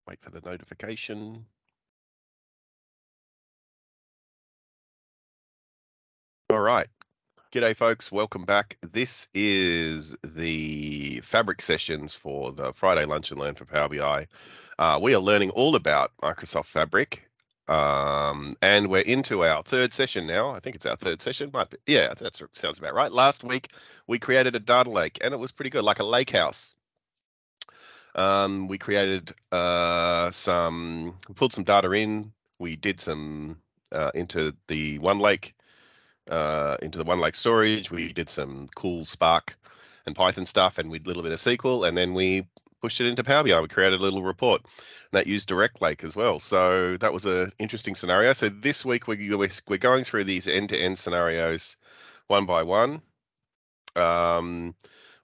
Wait for the notification. All right. G'day, folks. Welcome back. This is the Fabric sessions for the Friday Lunch and Learn for Power BI. We are learning all about Microsoft Fabric, and we're into our third session now. I think it's our third session. Yeah, that sounds about right. Last week, we created a data lake, and it was pretty good, like a lake house. We created we pulled some data in. We did some into the OneLake storage. We did some cool Spark and Python stuff, and we did a little bit of SQL, and then we pushed it into Power BI. We created a little report that used Direct Lake as well. So that was an interesting scenario. So this week we're going through these end-to-end scenarios one by one.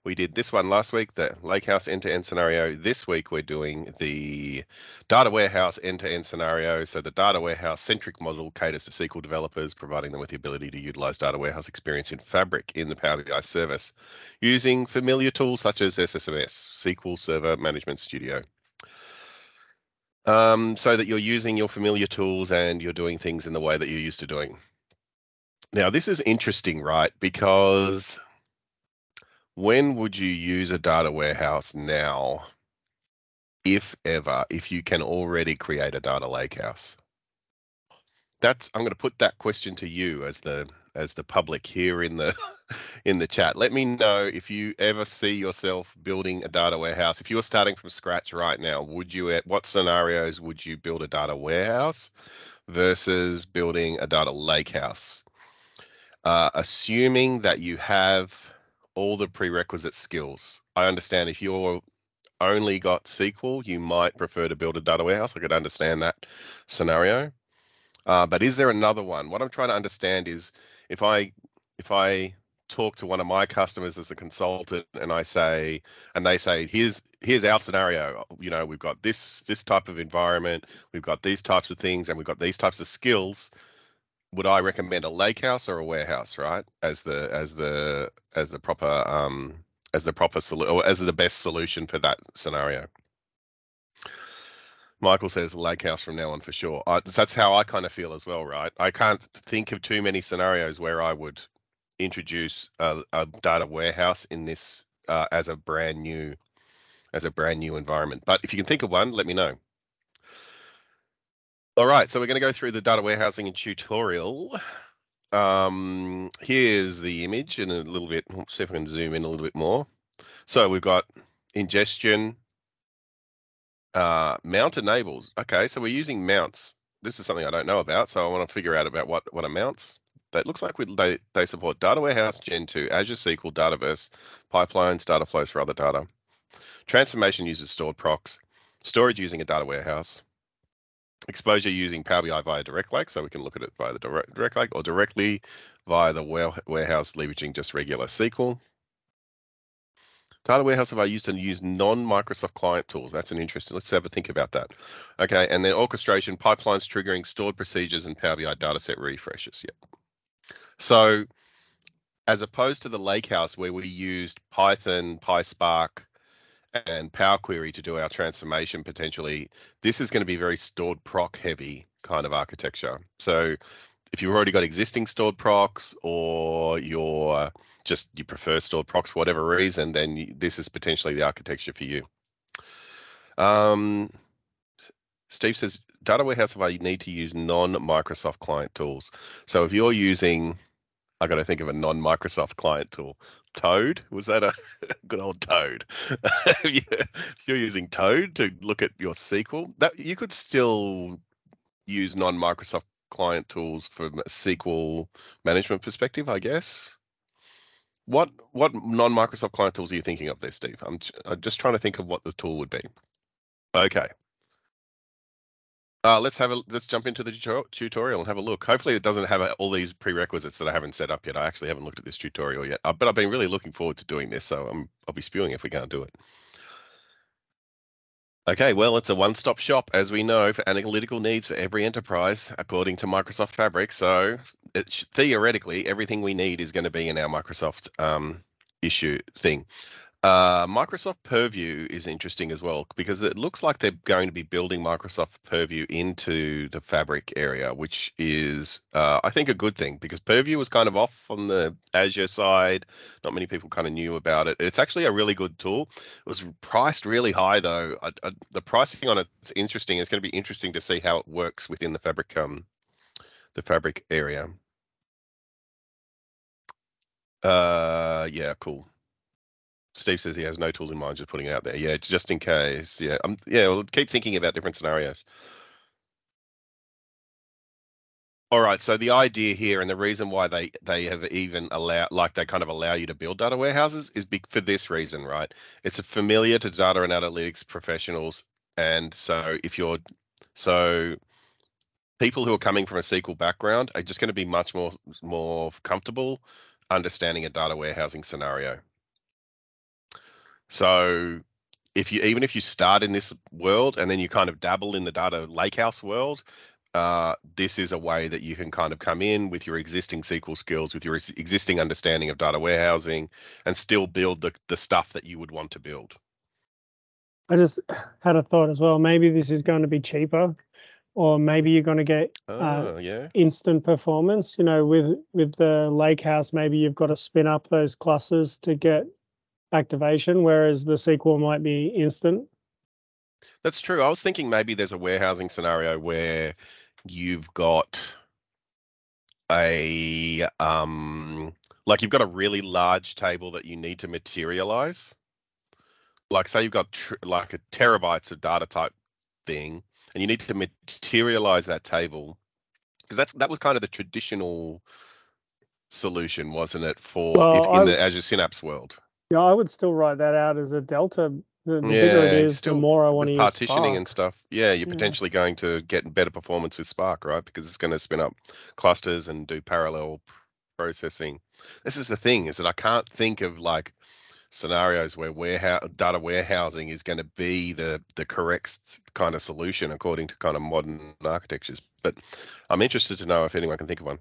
We did this one last week, the Lakehouse end-to-end scenario. This week we're doing the data warehouse end-to-end scenario. So the data warehouse centric model caters to SQL developers, providing them with the ability to utilize data warehouse experience in Fabric in the Power BI service using familiar tools such as SSMS, SQL Server Management Studio. So that you're using your familiar tools and you're doing things in the way that you're used to doing. Now, this is interesting, right? Because when would you use a data warehouse now, if ever, if you can already create a data lakehouse? I'm going to put that question to you as the public here in the in the chat. Let me know if you ever see yourself building a data warehouse. If you're starting from scratch right now, what scenarios would you build a data warehouse versus building a data lakehouse? Assuming that you have all the prerequisite skills. I understand if you're only got SQL, you might prefer to build a data warehouse. I could understand that scenario. But is there another one? What I'm trying to understand is if I talk to one of my customers as a consultant and they say, here's our scenario. You know, we've got this type of environment, we've got these types of things, and we've got these types of skills. Would I recommend a lakehouse or a warehouse, right? As the best solution for that scenario. Michael says lakehouse from now on for sure. That's how I kind of feel as well, right? I can't think of too many scenarios where I would introduce a data warehouse in this as a brand new environment. But if you can think of one, let me know. All right, so we're going to go through the data warehousing and tutorial. Here's the image in a little bit. Let's see if I can zoom in a little bit more. So we've got ingestion, mount enables. Okay, so we're using mounts. This is something I don't know about, so I want to figure out about what are mounts. That looks like they support Data Warehouse Gen 2, Azure SQL, Dataverse, pipelines, data flows for other data. Transformation uses stored procs, storage using a data warehouse, exposure using Power BI via Direct Lake, so we can look at it via the Direct Lake or directly via the warehouse leveraging just regular SQL. Data warehouse have I used to use non-Microsoft client tools. That's an interesting. Let's have a think about that. Okay, and then orchestration, pipelines triggering stored procedures and Power BI dataset refreshes. Yep. So as opposed to the lakehouse where we used Python, PySpark, and Power Query to do our transformation potentially, this is going to be very stored proc heavy kind of architecture. So if you've already got existing stored procs or you prefer stored procs for whatever reason, then this is potentially the architecture for you. Steve says, data warehouse if I need to use non-Microsoft client tools. So if you're using, I got to think of a non-Microsoft client tool. Toad, was that a good old Toad? If you're using Toad to look at your SQL, that you could still use non-Microsoft client tools from a SQL management perspective, I guess. What non-Microsoft client tools are you thinking of there, Steve? I'm just trying to think of what the tool would be. Okay. Let's jump into the tutorial and have a look. Hopefully it doesn't have all these prerequisites that I haven't set up yet. I actually haven't looked at this tutorial yet, but I've been really looking forward to doing this, so I'll be spewing if we can't do it. Okay, well, it's a one-stop shop, as we know, for analytical needs for every enterprise, according to Microsoft Fabric. So theoretically, everything we need is going to be in our Microsoft issue thing. Microsoft Purview is interesting as well because it looks like they're going to be building Microsoft Purview into the Fabric area, which is, I think, a good thing because Purview was kind of off on the Azure side. Not many people kind of knew about it. It's actually a really good tool. It was priced really high though. The pricing on it's interesting. It's going to be interesting to see how it works within the Fabric area. Yeah, cool. Steve says he has no tools in mind, just putting it out there. Yeah, just in case. Yeah, yeah. We'll keep thinking about different scenarios. All right. So the idea here, and the reason why they have even they kind of allow you to build data warehouses, is for this reason, right? It's familiar to data and analytics professionals, and so people who are coming from a SQL background are just going to be much more comfortable understanding a data warehousing scenario. So even if you start in this world and then you kind of dabble in the data lakehouse world, this is a way that you can kind of come in with your existing SQL skills, with your existing understanding of data warehousing, and still build the stuff that you would want to build. I just had a thought as well. Maybe this is going to be cheaper, or maybe you're going to get yeah, instant performance. With the lakehouse, maybe you've got to spin up those clusters to get activation, whereas the SQL might be instant. that's true. I was thinking maybe there's a warehousing scenario where you've got like you've got a really large table that you need to materialize. Like say you've got like a terabytes of data type thing, and you need to materialize that table because that was kind of the traditional solution, wasn't it? If in the Azure Synapse world. Yeah, I would still write that out as a delta. The bigger it Yeah, is, the still more I want to with use partitioning and Spark. stuff. Yeah, you're potentially going to get better performance with Spark, right? Because it's going to spin up clusters and do parallel processing. This is the thing, is that I can't think of like scenarios where data warehousing is going to be the correct kind of solution according to kind of modern architectures. But I'm interested to know if anyone can think of one.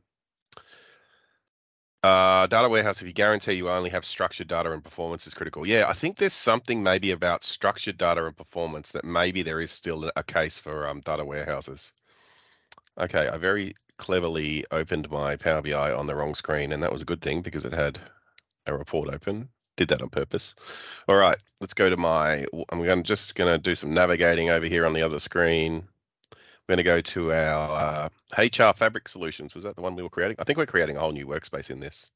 Data warehouse, if you guarantee you only have structured data and performance is critical. Yeah, I think there's something maybe about structured data and performance that maybe there is still a case for data warehouses. Okay, I very cleverly opened my Power BI on the wrong screen, and that was a good thing because it had a report open. Did that on purpose. All right, let's go to just going to do some navigating over here on the other screen. We're going to go to our HR Fabric Solutions. Was that the one we were creating? I think we're creating a whole new workspace in this.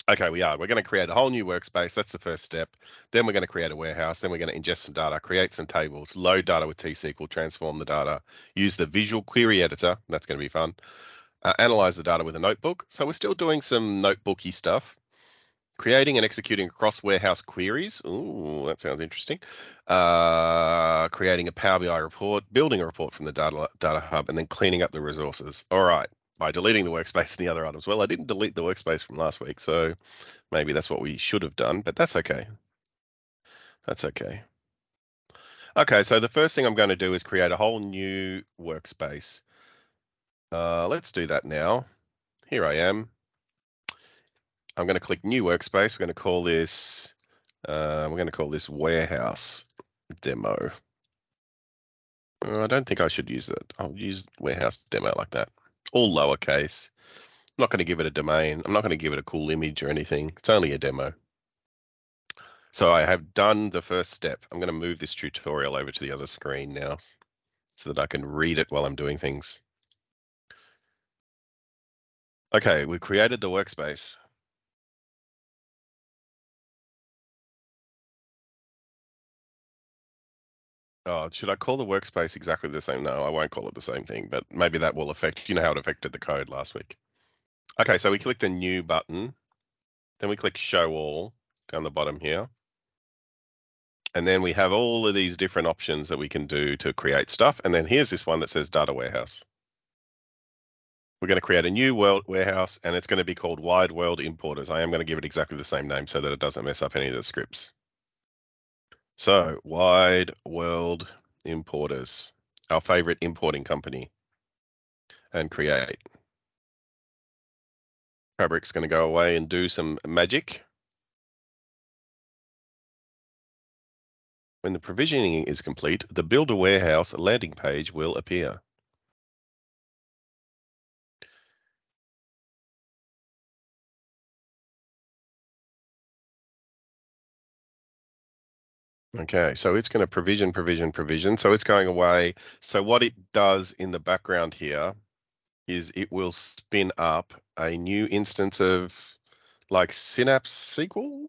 Okay, we are. We're going to create a whole new workspace. That's the first step. Then we're going to create a warehouse. Then we're going to ingest some data, create some tables, load data with T-SQL, transform the data, use the visual query editor. That's going to be fun. Analyze the data with a notebook. So we're still doing some notebooky stuff. Creating and executing cross-warehouse queries. Ooh, that sounds interesting. Creating a Power BI report, building a report from the data hub, and then cleaning up the resources. All right. By deleting the workspace and the other items. Well, I didn't delete the workspace from last week, so maybe that's what we should have done, but that's okay. That's okay. Okay, so the first thing I'm going to do is create a whole new workspace. Let's do that now. Here I am. I'm going to click new workspace. We're going to call this warehouse demo. I don't think I should use that. I'll use warehouse demo like that. All lowercase. I'm not going to give it a domain. I'm not going to give it a cool image or anything. It's only a demo. So I have done the first step. I'm going to move this tutorial over to the other screen now so that I can read it while I'm doing things. Okay, we've created the workspace. Oh, should I call the workspace exactly the same? No, I won't call it the same thing, but maybe that will affect, how it affected the code last week. Okay, so we click the new button, then we click show all down the bottom here. And then we have all of these different options that we can do to create stuff. And then here's this one that says data warehouse. We're going to create a new warehouse, and it's going to be called Wide World Importers. I am going to give it exactly the same name so that it doesn't mess up any of the scripts. So Wide World Importers, our favorite importing company, and create. Fabric's going to go away and do some magic. When the provisioning is complete, the Build a Warehouse landing page will appear. Okay, so it's going to provision. So it's going away. So what it does in the background here is it will spin up a new instance of like Synapse SQL.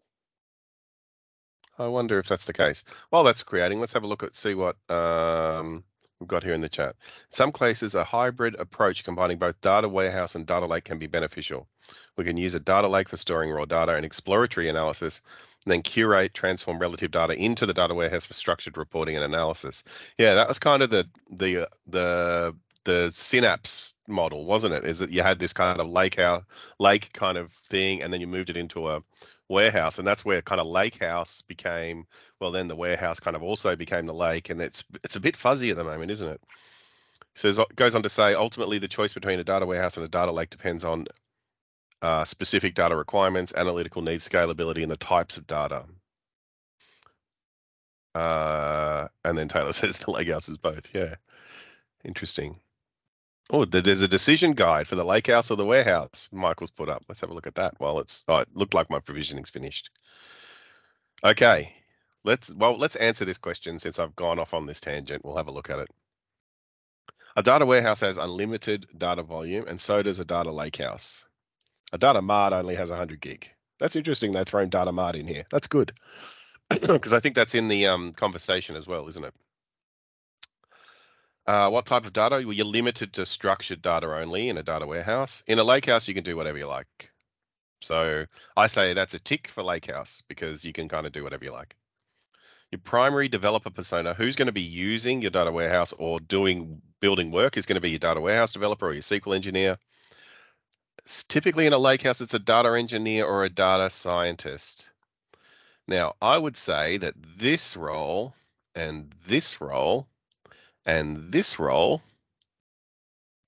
I wonder if that's the case. While that's creating, let's have a look at see what we've got here in the chat. In some cases, a hybrid approach combining both data warehouse and data lake can be beneficial. We can use a data lake for storing raw data and exploratory analysis, and then curate, transform relative data into the data warehouse for structured reporting and analysis. Yeah, that was kind of the Synapse model, wasn't it? Is that you had this kind of lake kind of thing, and then you moved it into a warehouse, and that's where kind of lake house became, well, then the warehouse kind of also became the lake, and it's a bit fuzzy at the moment, isn't it? So it goes on to say, ultimately, the choice between a data warehouse and a data lake depends on specific data requirements, analytical needs, scalability, and the types of data. And then Taylor says the lake house is both. Yeah, interesting. Oh, there's a decision guide for the lake house or the warehouse. Michael's put up. Let's have a look at that while it's. Oh, it looked like my provisioning's finished. Okay, let's answer this question since I've gone off on this tangent. We'll have a look at it. A data warehouse has unlimited data volume, and so does a data lakehouse. A data mart only has 100 gig. That's interesting. They've thrown data mart in here. That's good because I think that's in the conversation as well, isn't it? What type of data? Well, you're limited to structured data only in a data warehouse. In a lakehouse, you can do whatever you like. So I say that's a tick for lakehouse because you can kind of do whatever you like. Your primary developer persona, who's going to be using your data warehouse or building work, is going to be your data warehouse developer or your SQL engineer. Typically in a lakehouse, it's a data engineer or a data scientist. Now, I would say that this role and this role and this role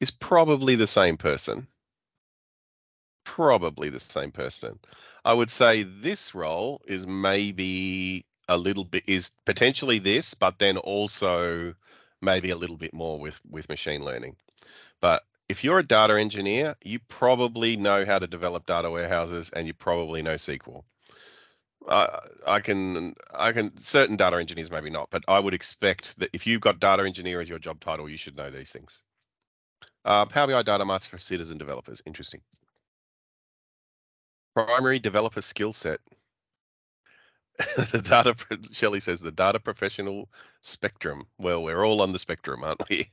is probably the same person. Probably the same person. I would say this role is maybe a little bit, is potentially this, but then also maybe a little bit more with machine learning. But if you're a data engineer, you probably know how to develop data warehouses and you probably know SQL. I can certain data engineers maybe not, but I would expect that if you've got data engineer as your job title, you should know these things. Power BI data marts for citizen developers. Interesting. Primary developer skill set. The data, Shelley says, the data professional spectrum. Well, we're all on the spectrum, aren't we?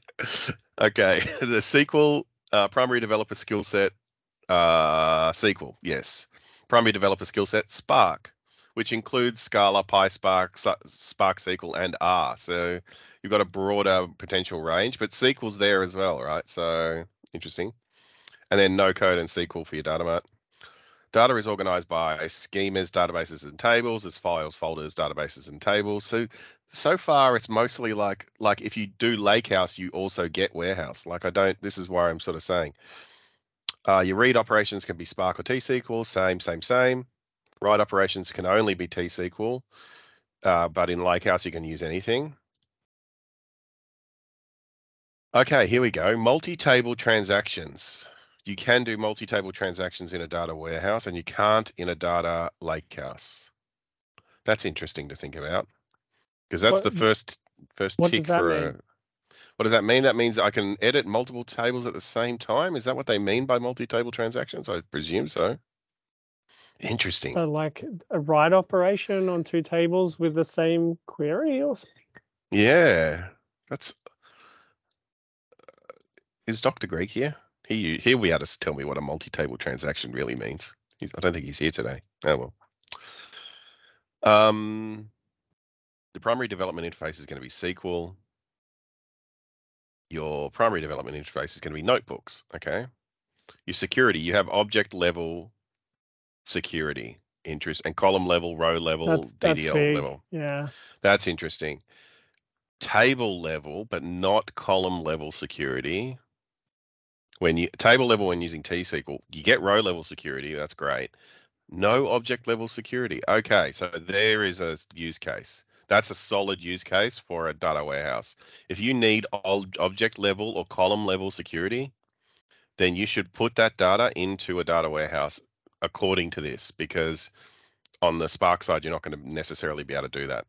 Okay, the SQL primary developer skill set, SQL, yes. Primary developer skill set, Spark, which includes Scala, PySpark, Spark SQL, and R. So you've got a broader potential range, but SQL's there as well, right? So interesting. And then no code and SQL for your data mart. Data is organized by schemas, databases, and tables. There's files, folders, databases, and tables. So far, it's mostly like if you do lakehouse, you also get warehouse. Like this is why I'm sort of saying. Your read operations can be Spark or T-SQL, same. Write operations can only be T-SQL, but in lakehouse, you can use anything. Okay, here we go. Multi-table transactions. You can do multi-table transactions in a data warehouse and you can't in a data lakehouse. That's interesting to think about because that's the first tick for what does that mean? That means I can edit multiple tables at the same time. Is that what they mean by multi-table transactions? I presume so. Interesting. So like a write operation on two tables with the same query or something? Yeah, is Dr. Greg here? He'll be able to tell me what a multi-table transaction really means. I don't think he's here today. Oh well. The primary development interface is going to be SQL. Your primary development interface is going to be notebooks. Okay. Your security, you have object level security, interest, and column level, row level, DDL level. Yeah. That's interesting. Table level, but not column level security. Table level when using T-SQL, you get row level security. That's great. No object level security. Okay, so there is a use case. That's a solid use case for a data warehouse. If you need object level or column level security, then you should put that data into a data warehouse according to this, because on the Spark side, you're not going to necessarily be able to do that.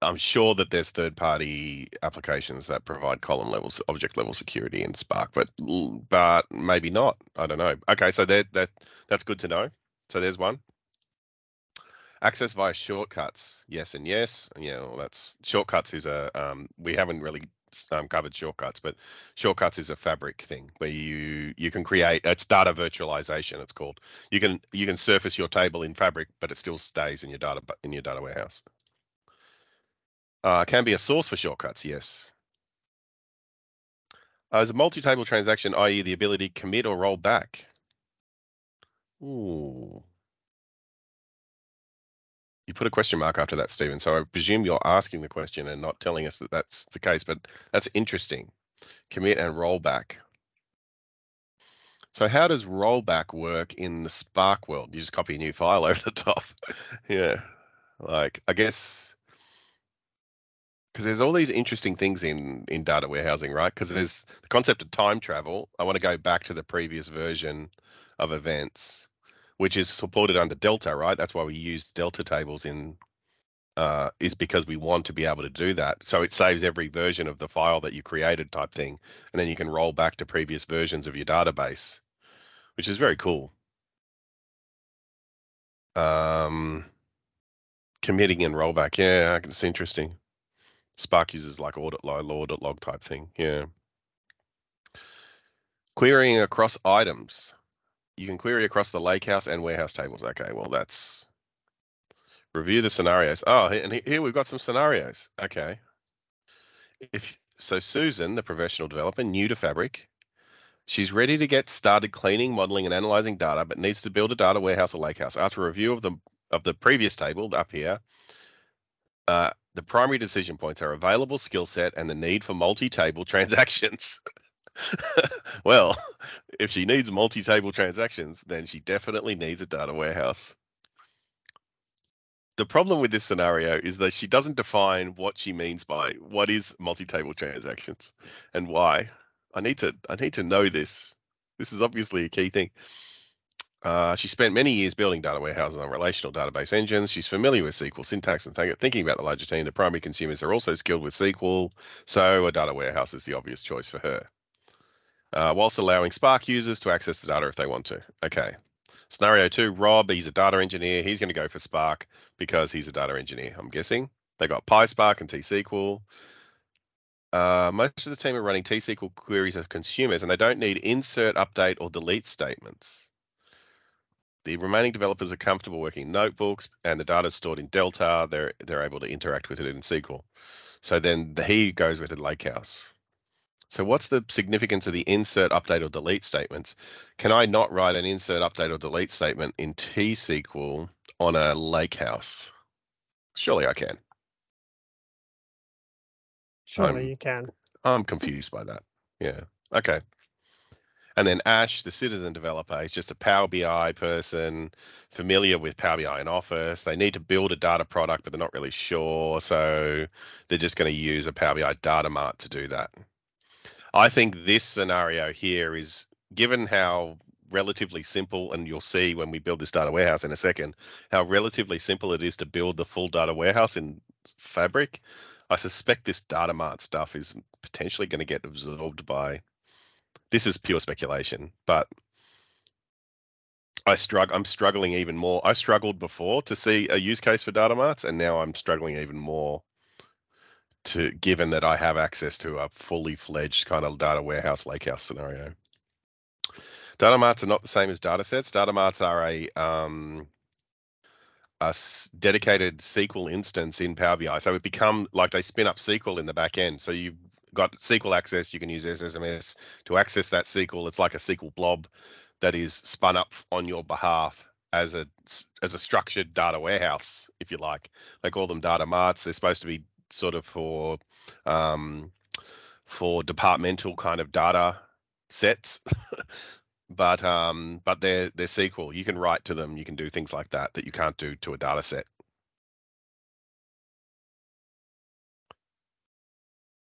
I'm sure that there's third-party applications that provide column levels, object level security in Spark, but maybe not. I don't know. Okay, so that's good to know. So there's one. Access via shortcuts, yes and yes. Yeah, well, that's shortcuts is a we haven't really covered shortcuts, but shortcuts is a Fabric thing where you can create, it's data virtualization. It's called. You can surface your table in Fabric, but it still stays in your data warehouse. Can be a source for shortcuts, yes. Is a multi-table transaction, i.e., the ability to commit or roll back? Ooh. You put a question mark after that, Stephen. So I presume you're asking the question and not telling us that that's the case, but that's interesting. Commit and rollback. So how does rollback work in the Spark world? You just copy a new file over the top. Yeah. Like, I guess, because there's all these interesting things in data warehousing, right? Because there's the concept of time travel. I want to go back to the previous version of events, which is supported under Delta, right? That's why we use Delta tables in is because we want to be able to do that. So it saves every version of the file that you created type thing. And then you can roll back to previous versions of your database, which is very cool. Committing and rollback. Yeah, it's interesting. Spark uses like audit log type thing. Yeah. Querying across items. You can query across the lakehouse and warehouse tables. Okay, well, that's review the scenarios. Oh, and here we've got some scenarios. Okay. So Susan, the professional developer, new to Fabric, she's ready to get started cleaning, modeling, and analyzing data, but needs to build a data warehouse or lakehouse. After a review of the previous table up here, the primary decision points are available skill set and the need for multi-table transactions. Well, if she needs multi-table transactions, then she definitely needs a data warehouse. The problem with this scenario is that she doesn't define what she means by what is multi-table transactions and why. I need to know this. This is obviously a key thing. She spent many years building data warehouses on relational database engines. She's familiar with SQL syntax and thinking about the larger team. The primary consumers are also skilled with SQL, so a data warehouse is the obvious choice for her. Whilst allowing Spark users to access the data if they want to. Okay. Scenario 2, Rob, he's a data engineer. He's going to go for Spark because he's a data engineer, I'm guessing. They got PySpark and T-SQL. Most of the team are running T-SQL queries of consumers, and they don't need insert, update, or delete statements. The remaining developers are comfortable working in notebooks, and the data is stored in Delta. They're able to interact with it in SQL. So then he goes with a lakehouse. So what's the significance of the insert, update, or delete statements? Can I not write an insert, update, or delete statement in T-SQL on a lakehouse? Surely I can. Surely you can. I'm confused by that. Yeah. Okay. And then Ash, the citizen developer, is just a Power BI person, familiar with Power BI in Office. They need to build a data product, but they're not really sure. So they're just going to use a Power BI data mart to do that. I think this scenario here is, given how relatively simple, and you'll see when we build this data warehouse in a second, how relatively simple it is to build the full data warehouse in Fabric. I suspect this data mart stuff is potentially going to get absorbed by, this is pure speculation, but I'm struggling even more. I struggled before to see a use case for data marts, and now I'm struggling even more given that I have access to a fully fledged kind of data warehouse lakehouse scenario. Data marts are not the same as data sets. Data marts are a dedicated SQL instance in Power BI. So it become like they spin up SQL in the back end. So you've got SQL access. You can use SSMS to access that SQL. It's like a SQL blob that is spun up on your behalf as a structured data warehouse, if you like. They call them data marts. They're supposed to be sort of for departmental kind of data sets. But they're SQL. You can write to them. You can do things like that you can't do to a data set.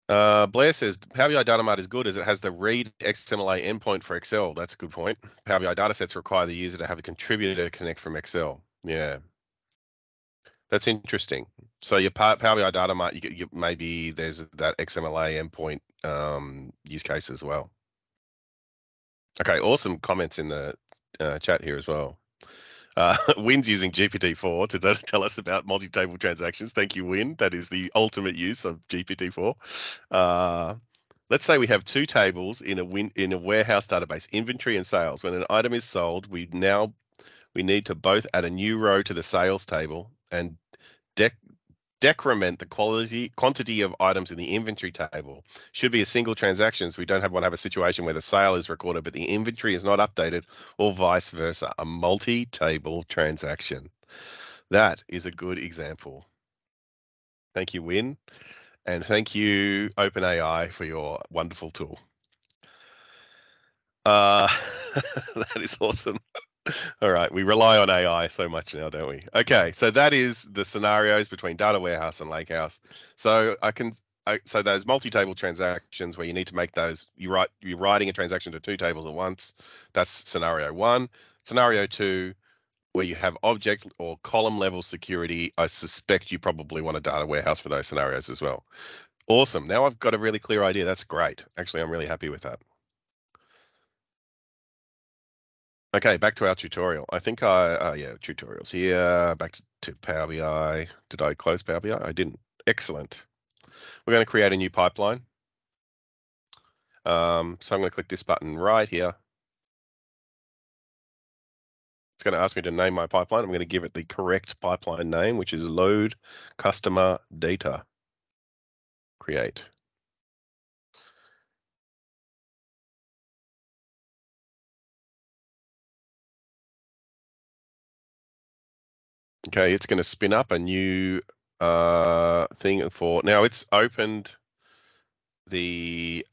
Blair says Power BI Data Mart is good as it has the read XML endpoint for Excel. That's a good point. Power BI datasets require the user to have a contributor connect from Excel. Yeah, that's interesting. So your Power BI Data Mart, maybe there's that XML endpoint use case as well. Okay, awesome comments in the chat here as well. Wynn's using GPT-4 to tell us about multi-table transactions. Thank you, Wynn. That is the ultimate use of GPT-4. Let's say we have two tables in a warehouse database, inventory and sales. When an item is sold, we need to both add a new row to the sales table and decrement the quantity of items in the inventory table. Should be a single transaction, so we don't want to have a situation where the sale is recorded but the inventory is not updated, or vice versa. A multi-table transaction. That is a good example. Thank you, Win, and thank you, OpenAI, for your wonderful tool. That is awesome. All right, we rely on AI so much now, don't we? Okay, so that is the scenarios between data warehouse and lakehouse. So so those multi-table transactions where you need to make those, you're writing a transaction to two tables at once. That's scenario one. Scenario two, where you have object or column level security. I suspect you probably want a data warehouse for those scenarios as well. Awesome. Now I've got a really clear idea. That's great. Actually, I'm really happy with that. Okay, back to our tutorial. I think yeah, tutorials here. Back to Power BI. Did I close Power BI? I didn't. Excellent. We're going to create a new pipeline. So I'm going to click this button right here. It's going to ask me to name my pipeline. I'm going to give it the correct pipeline name, which is load customer data. Create. Okay, it's going to spin up a new thing for, now it's opened the,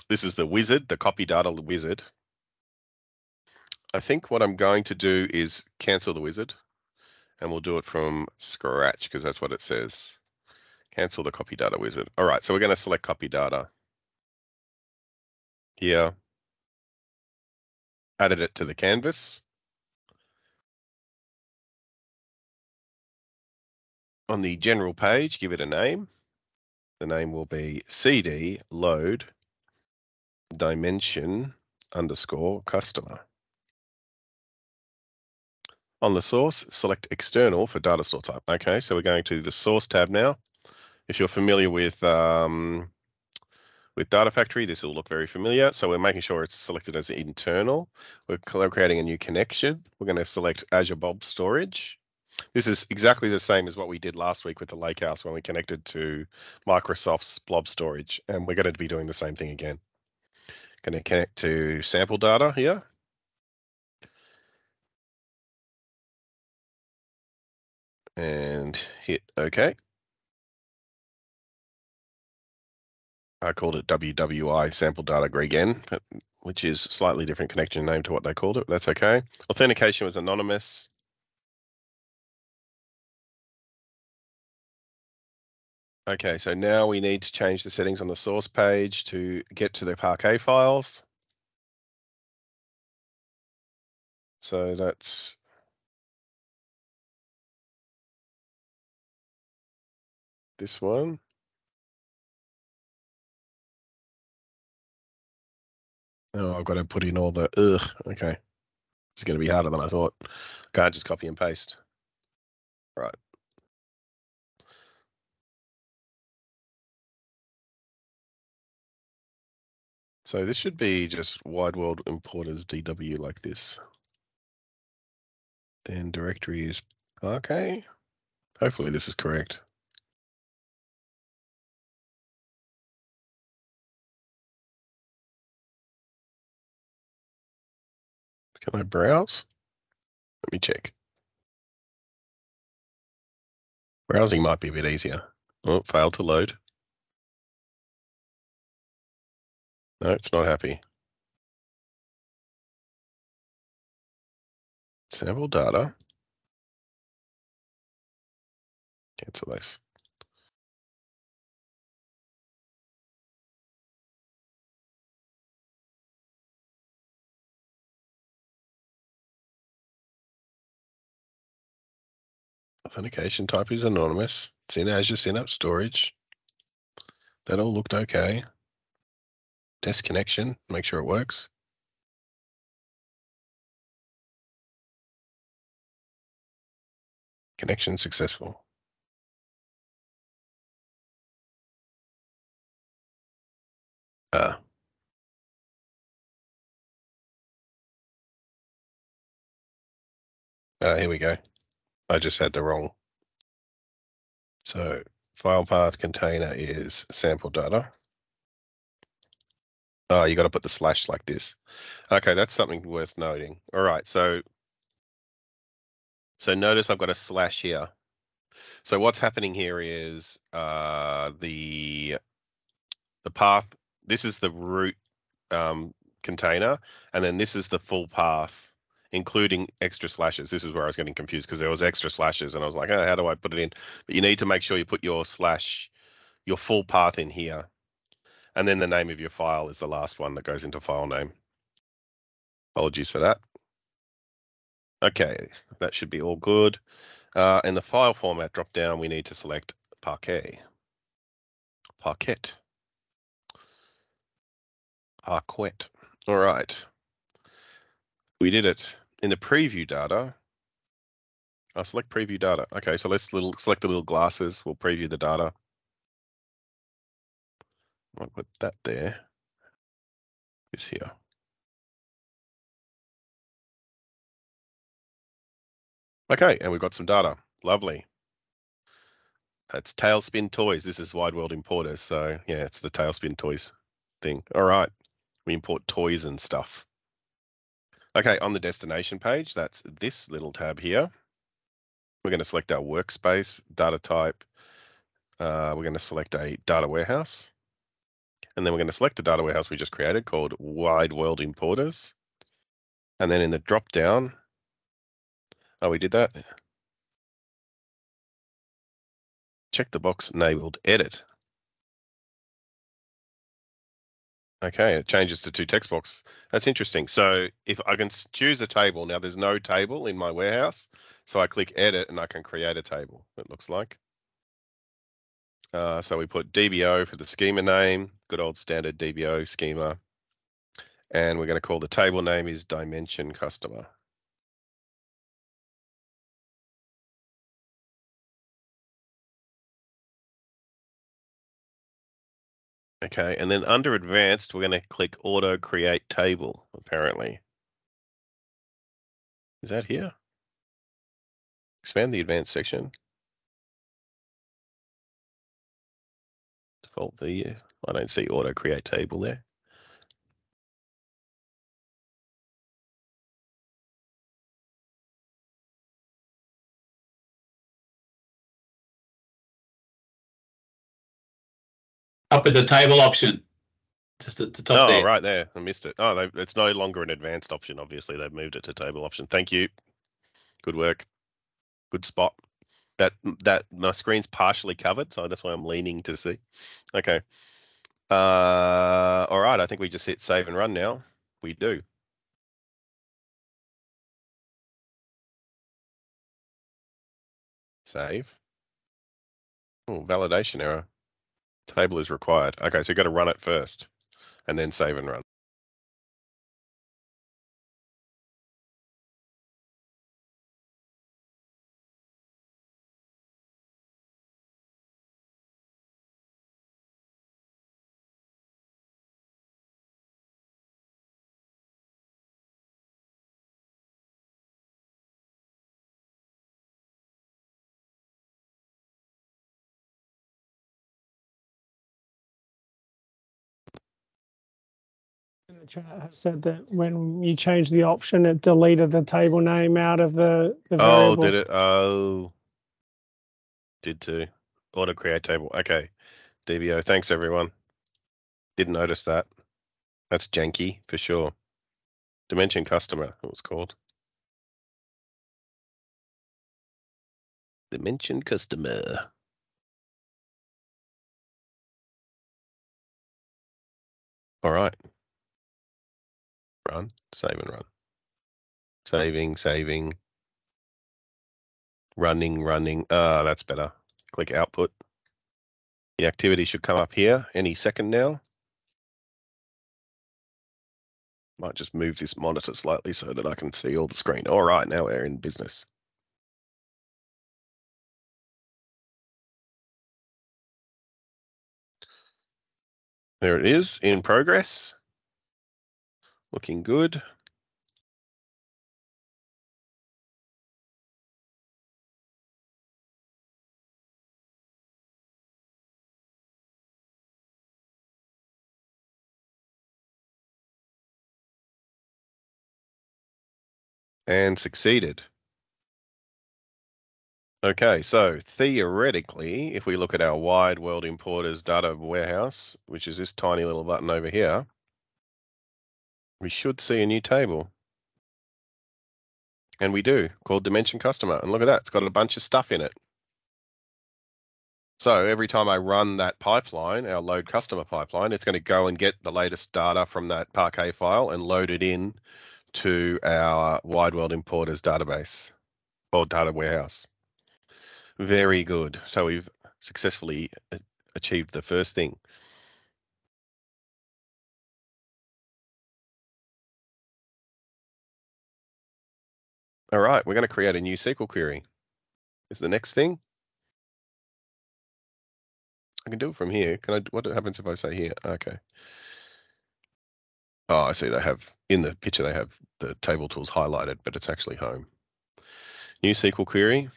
this is the wizard, the copy data wizard. I think what I'm going to do is cancel the wizard, and we'll do it from scratch because that's what it says. Cancel the copy data wizard. All right, so we're going to select copy data here. Added it to the canvas. On the general page, give it a name. The name will be CD load dimension underscore customer. On the source, select external for data store type. Okay, so we're going to the source tab now. If you're familiar with Data Factory, this will look very familiar. So we're making sure it's selected as internal. We're creating a new connection. We're going to select Azure Blob Storage. This is exactly the same as what we did last week with the Lakehouse when we connected to Microsoft's Blob Storage, and we're going to be doing the same thing again. Going to connect to sample data here. And hit OK. I called it WWI sample data again, which is a slightly different connection name to what they called it. That's okay. Authentication was anonymous. Okay, so now we need to change the settings on the source page to get to the Parquet files. So that's this one. Oh, I've got to put in all the, okay. It's going to be harder than I thought. Can't just copy and paste. Right. So this should be just wide world importers DW like this. Then directory is Parquet. Hopefully this is correct. Can I browse? Let me check. Browsing might be a bit easier. Oh, failed to load. No, it's not happy. Sample data. Cancel this. Authentication type is anonymous. It's in Azure Synapse storage. That all looked okay. Test connection, make sure it works. Connection successful. Here we go. I just had the wrong. So file path container is sample data. Oh, you got to put the slash like this. Okay, that's something worth noting. All right, so notice I've got a slash here. So what's happening here is the path. This is the root container, and then this is the full path, including extra slashes. This is where I was getting confused because there was extra slashes, and I was like, oh, how do I put it in? But you need to make sure you put your slash, your full path in here, and then the name of your file is the last one that goes into file name. Apologies for that. Okay, that should be all good. In the file format drop down, we need to select Parquet. Parquet. All right. We did it. In the preview data, I'll select preview data. Okay, so let's select the little glasses. We'll preview the data. I'll put that there. This here. Okay, and we've got some data. Lovely. That's Tailspin Toys. This is Wide World Importers. So yeah, it's the Tailspin Toys thing. All right. We import toys and stuff. Okay, on the destination page, that's this little tab here. We're going to select our workspace, data type. We're going to select a data warehouse. And then we're going to select the data warehouse we just created called Wide World Importers. And then in the drop down, oh, we did that. Check the box enabled edit. Okay, it changes to 2 text box. That's interesting. So if I can choose a table, now there's no table in my warehouse. So I click edit and I can create a table, it looks like. So we put DBO for the schema name, good old standard DBO schema. And we're going to call the table name is dimension customer. Okay, and then under advanced, we're going to click auto create table, apparently. Is that here? Expand the advanced section. Default view. I don't see auto create table there. Up at the table option, just at the top there. Oh, right there. I missed it. Oh, it's no longer an advanced option. Obviously, they've moved it to table option. Thank you. Good work. Good spot. That my screen's partially covered, so that's why I'm leaning to see. Okay. All right. I think we just hit save and run now. We do. Save. Oh, validation error. Table is required. Okay, so you've got to run it first and then save and run. In the chat has said that when you change the option, it deleted the table name out of the variable. Oh, did it? Oh, did too. Auto create table. Okay. DBO. Thanks, everyone. Didn't notice that. That's janky for sure. Dimension customer, it was called. Dimension customer. All right. Run, save and run. Saving. Running. That's better. Click output. The activity should come up here any second now. Might just move this monitor slightly so that I can see all the screen. All right, now we're in business. There it is, in progress. Looking good. And succeeded. Okay, so theoretically, if we look at our wide world importers data warehouse, which is this tiny little button over here, we should see a new table. And we do, called Dimension Customer. And look at that, it's got a bunch of stuff in it. So every time I run that pipeline, our load customer pipeline, it's going to go and get the latest data from that Parquet file and load it in to our wide world importers database or data warehouse. Very good. So we've successfully achieved the first thing. All right, we're going to create a new SQL query. Is the next thing. I can do it from here. Can I? What happens if I say here? Okay. Oh, I see. They have in the picture. They have the table tools highlighted, but it's actually home. New SQL query.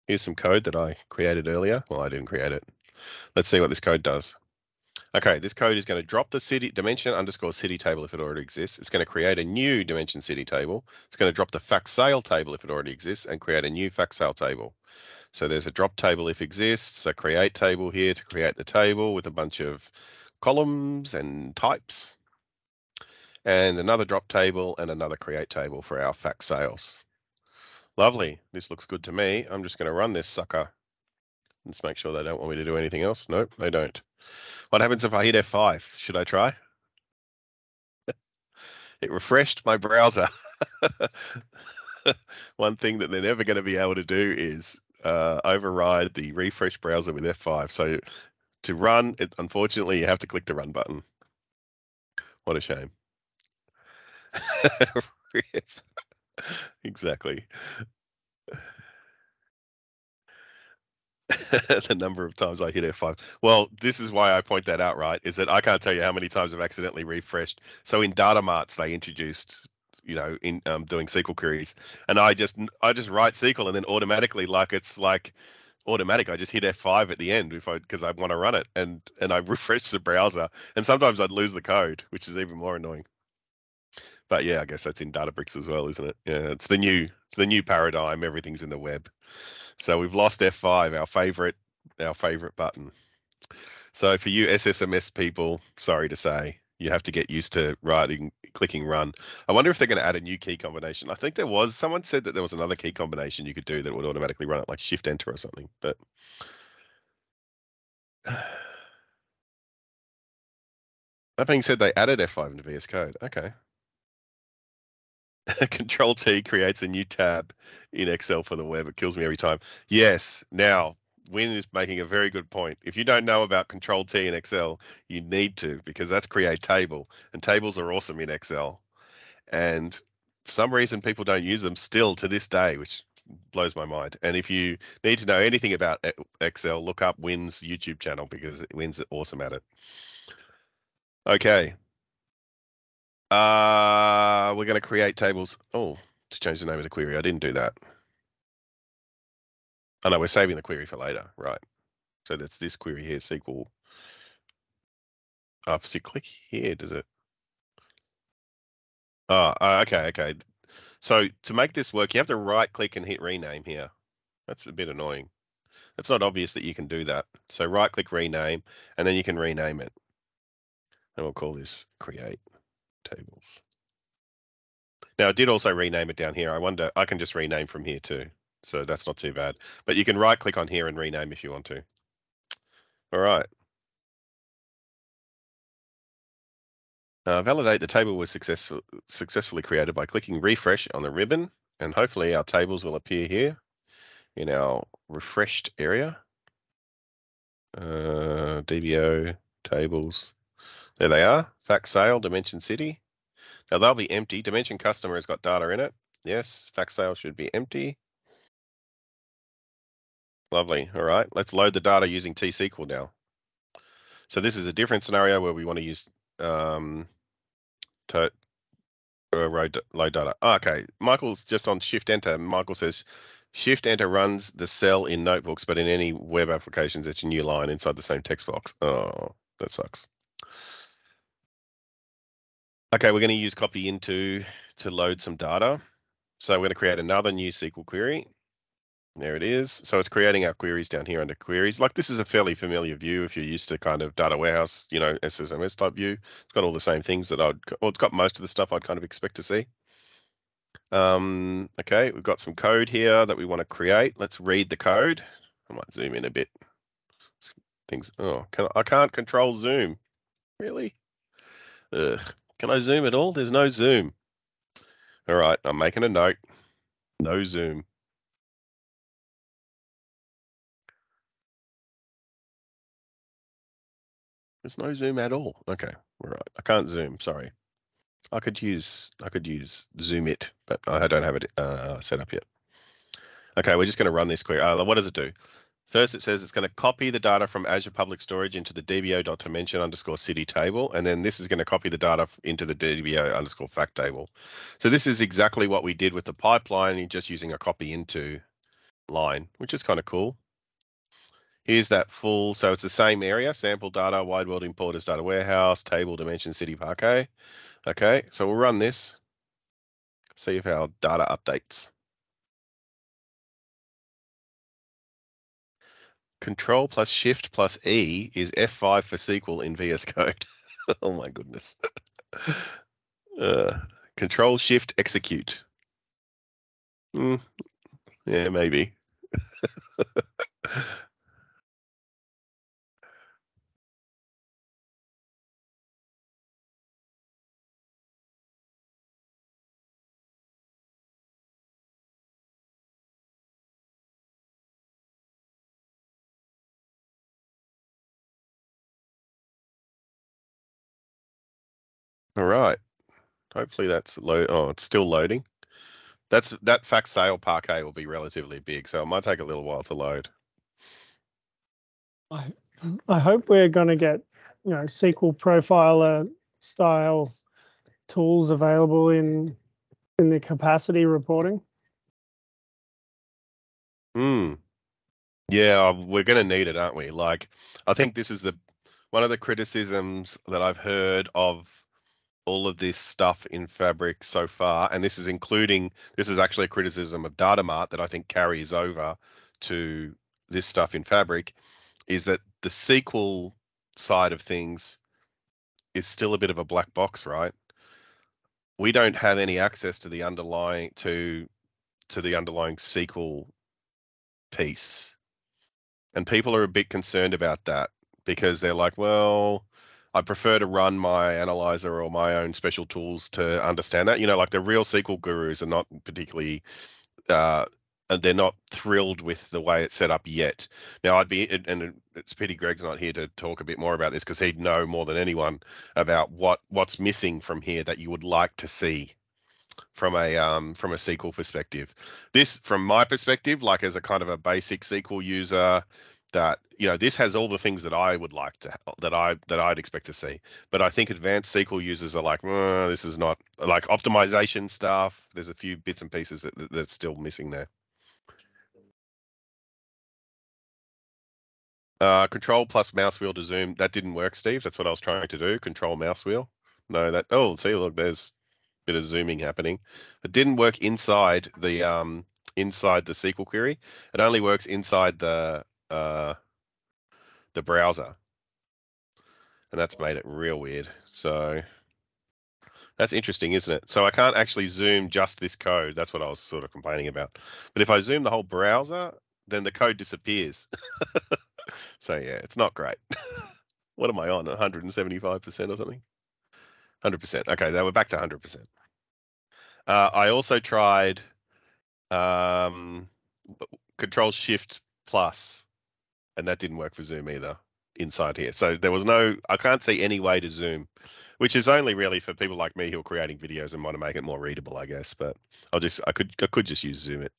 Here's some code that I created earlier. Well, I didn't create it. Let's see what this code does. Okay, this code is going to drop the city dimension underscore city table if it already exists. It's going to create a new dimension city table. It's going to drop the fact sale table if it already exists and create a new fact sale table. So there's a drop table if exists, a create table here to create the table with a bunch of columns and types, and another drop table and another create table for our fact sales. Lovely. This looks good to me. I'm just going to run this sucker. Let's make sure they don't want me to do anything else. Nope, they don't. What happens if I hit F5? Should I try? It refreshed my browser. One thing that they're never going to be able to do is override the refresh browser with F5. So to run it, unfortunately, you have to click the run button. What a shame. Exactly. The number of times I hit F5. Well, this is why I point that out, right? Is that I can't tell you how many times I've accidentally refreshed. So in data marts, they introduced, you know, in doing SQL queries, and I just write SQL and then automatically, like it's like automatic. I just hit F5 at the end because I want to run it, and I refresh the browser, and sometimes I'd lose the code, which is even more annoying. But yeah, I guess that's in Databricks as well, isn't it? Yeah, it's the new paradigm. Everything's in the web. So we've lost F5, our favorite button. So for you SSMS people, sorry to say, you have to get used to clicking run. I wonder if they're going to add a new key combination. I think someone said that there was another key combination you could do that would automatically run it, like Shift Enter or something. But that being said, they added F5 into VS Code. Okay. Control T creates a new tab in Excel for the web. It kills me every time. Yes. Now, Win is making a very good point. If you don't know about Control T in Excel, you need to, because that's create table, and tables are awesome in Excel. And for some reason, people don't use them still to this day, which blows my mind. And if you need to know anything about Excel, look up Win's YouTube channel, because Win's awesome at it. Okay. We're going to create tables. Oh, to change the name of the query. I didn't do that. Oh no, we're saving the query for later, right? So that's this query here, SQL. Oh, so click here, does it? Oh, okay. So to make this work, you have to right click and hit rename here. That's a bit annoying. It's not obvious that you can do that. So right click rename, and then you can rename it. And we'll call this create tables. Now I did also rename it down here. I wonder, I can just rename from here too. So that's not too bad. But you can right click on here and rename if you want to. All right. Validate the table was successfully created by clicking refresh on the ribbon, and hopefully our tables will appear here. in our refreshed area. DBO tables. There they are. Fact sale, dimension city. Now they'll be empty. Dimension customer has got data in it. Yes, fact sale should be empty. Lovely. All right, let's load the data using T-SQL now. So this is a different scenario where we want to use load data. Oh, okay, Michael's just on Shift Enter. Michael says Shift Enter runs the cell in notebooks, but in any web applications, it's a new line inside the same text box. Oh, that sucks. Okay, we're going to use copy into to load some data. So we're going to create another new SQL query. There it is. So it's creating our queries down here under queries. Like this is a fairly familiar view if you're used to kind of data warehouse, you know, SSMS type view. It's got all the same things that it's got most of the stuff I'd kind of expect to see. Okay, we've got some code here that we want to create. Let's read the code. I might zoom in a bit. I can't control zoom. Really? Ugh. Can I zoom at all? There's no zoom. All right, I'm making a note. No zoom. There's no zoom at all. Okay, all right. I can't zoom. Sorry. I could use Zoom It, but I don't have it set up yet. Okay, we're just going to run this query. What does it do? First, it says it's going to copy the data from Azure Public Storage into the dbo.dimension_city table, and then this is going to copy the data into the dbo_fact table. So this is exactly what we did with the pipeline, just using a copy into line, which is kind of cool. Here's that full, so it's the same area, sample data, wide world importers, data warehouse, table, dimension, city, parquet. Okay, so we'll run this, see if our data updates. Control plus Shift plus E is F5 for SQL in VS Code. Oh my goodness. Control Shift execute. Yeah, maybe. All right. Hopefully that's load. Oh, it's still loading. That fact sale parquet will be relatively big, so it might take a little while to load. I hope we're going to get, you know, SQL profiler style tools available in the capacity reporting. Yeah, we're going to need it, aren't we? Like, I think this is one of the criticisms that I've heard of all of this stuff in Fabric so far, and this is actually a criticism of Data Mart that I think carries over to this stuff in Fabric, is that the SQL side of things is still a bit of a black box, right? We don't have any access to the underlying SQL piece. And people are a bit concerned about that because they're like, well, I prefer to run my analyzer or my own special tools to understand that. You know, like the real SQL gurus are not particularly, they're not thrilled with the way it's set up yet. Now, and it's pity Greg's not here to talk a bit more about this because he'd know more than anyone about what's missing from here that you would like to see from a SQL perspective. This, from my perspective, like as a kind of a basic SQL user, that, you know, this has all the things that I would like to, that I'd expect to see. But I think advanced SQL users are like, this is not, like optimization stuff. There's a few bits and pieces that's still missing there. Control plus mouse wheel to zoom. That didn't work, Steve. That's what I was trying to do. Control mouse wheel. No, see, look, there's a bit of zooming happening. It didn't work inside the SQL query. It only works inside the browser, and that's made it real weird. So that's interesting, isn't it? So I can't actually zoom just this code. That's what I was sort of complaining about. But if I zoom the whole browser, then the code disappears. So yeah, it's not great. What am I on? 175% or something? 100%. Okay, we're back to 100%. I also tried Control Shift plus, and that didn't work for zoom either inside here. So there was no, I can't see any way to zoom, which is only really for people like me who are creating videos and want to make it more readable, I guess. But I could just use zoom it.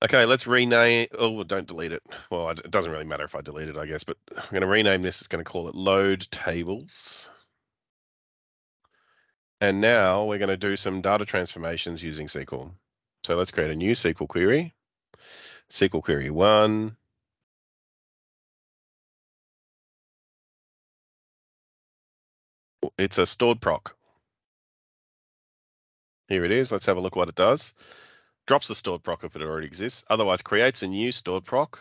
Okay, let's rename. Oh, well, don't delete it. Well, it doesn't really matter if I delete it, I guess. But I'm going to rename this. It's going to call it load tables. And now we're going to do some data transformations using SQL. So let's create a new SQL query. SQL query 1. It's a stored proc. Here it is. Let's have a look what it does. Drops the stored proc if it already exists. Otherwise, creates a new stored proc.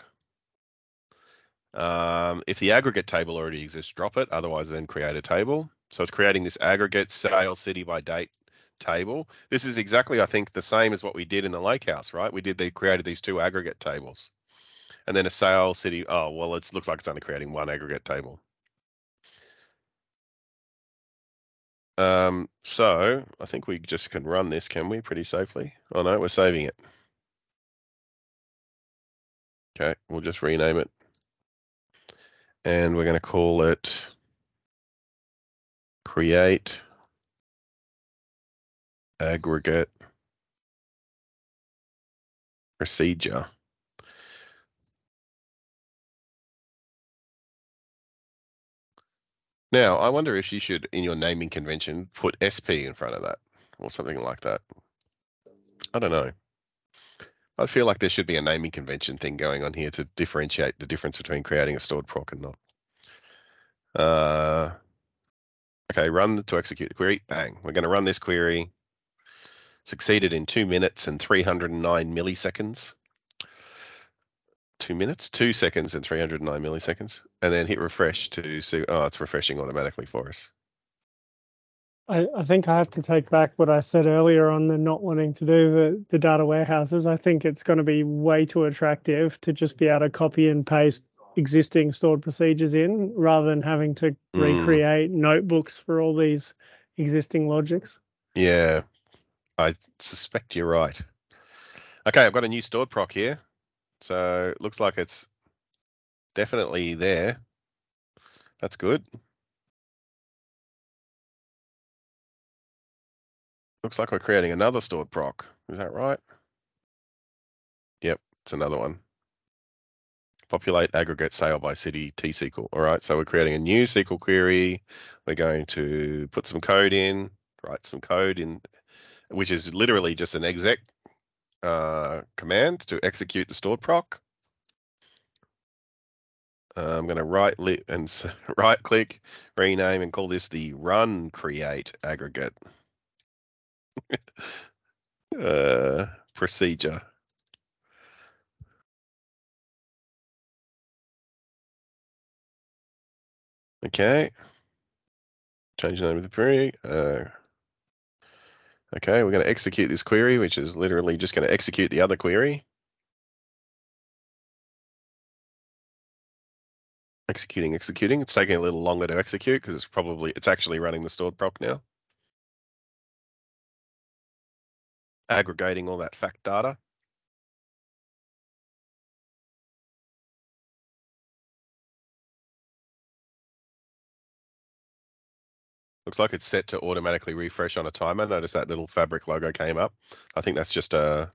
If the aggregate table already exists, drop it. Otherwise, then create a table. So it's creating this aggregate sale city by date table. This is exactly, I think, the same as what we did in the Lakehouse, right? They created these 2 aggregate tables. And then a sale city. Oh, well, it looks like it's only creating 1 aggregate table. So I think we just can run this, can we, pretty safely? Oh no, we're saving it. Okay, we'll just rename it. And we're going to call it create aggregate procedure. Now, I wonder if you should, in your naming convention, put SP in front of that or something like that. I don't know. I feel like there should be a naming convention thing going on here to differentiate the difference between creating a stored proc and not. Okay, run to execute the query. Bang. We're going to run this query. Succeeded in 2 minutes and 309 milliseconds. 2 minutes, 2 seconds and 309 milliseconds. And then hit refresh to see, oh, it's refreshing automatically for us. I think I have to take back what I said earlier on the not wanting to do the data warehouses. I think it's going to be way too attractive to just be able to copy and paste existing stored procedures in rather than having to recreate notebooks for all these existing logics. Yeah, I suspect you're right. Okay, I've got a new stored proc here. So it looks like it's definitely there. That's good. Looks like we're creating another stored proc. Is that right? Yep, it's another one. Populate aggregate sale by city T-SQL. All right, so we're creating a new SQL query. We're going to put some code in, write some code in, which is literally just an exec command to execute the stored proc. I'm going to right click, rename, and call this the run create aggregate procedure. Okay. Change the name of the query. Okay, we're going to execute this query, which is literally just going to execute the other query. Executing. It's taking a little longer to execute because it's actually running the stored proc now. Aggregating all that fact data. Looks like it's set to automatically refresh on a timer. Notice that little fabric logo came up. I think that's just a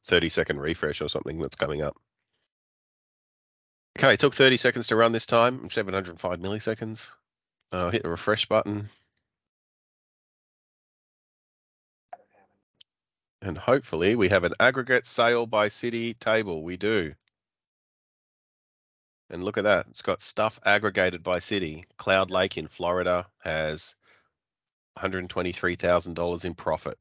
30-second refresh or something that's coming up. Okay, it took 30 seconds to run this time, 705 milliseconds. Hit the refresh button. And hopefully we have an aggregate sale by city table. We do. And look at that. It's got stuff aggregated by city. Cloud Lake in Florida has $123,000 in profit.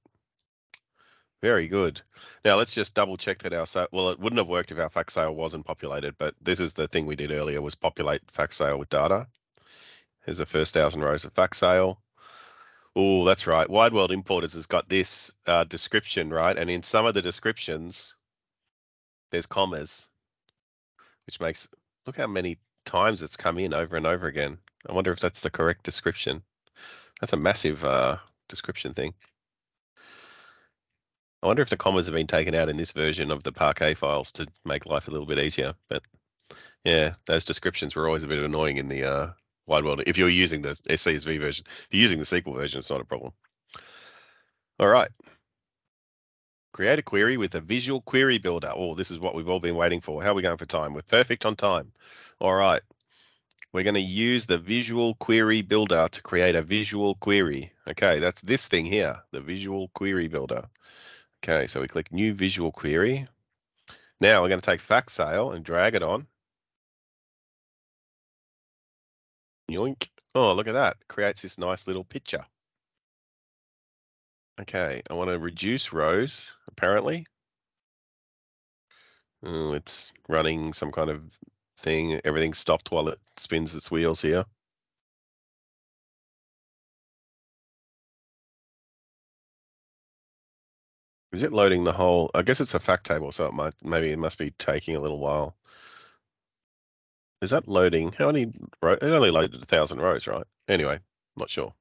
Very good. Now let's just double check that well, it wouldn't have worked if our fact sale wasn't populated, but this is the thing we did earlier, was populate fact sale with data. Here's the first 1,000 rows of fact sale. Oh, that's right. Wide World Importers has got this description, right? And in some of the descriptions, there's commas, which makes, look how many times it's come in over and over again. I wonder if that's the correct description. That's a massive description thing. I wonder if the commas have been taken out in this version of the Parquet files to make life a little bit easier. But yeah, those descriptions were always a bit annoying in the wide world. If you're using the CSV version, if you're using the SQL version, it's not a problem. All right. Create a query with a visual query builder. Oh, this is what we've all been waiting for. How are we going for time? We're perfect on time. All right. We're going to use the visual query builder to create a visual query. Okay, that's this thing here, the visual query builder. Okay, so we click new visual query. Now we're going to take fact sale and drag it on. Yoink. Oh, look at that. Creates this nice little picture. Okay, I want to reduce rows, apparently. Oh, it's running some kind of thing. Everything's stopped while it spins its wheels here. Is it loading the whole? I guess it's a fact table, so it must be taking a little while. Is that loading? How many rows? It only loaded 1,000 rows, right? Anyway, not sure.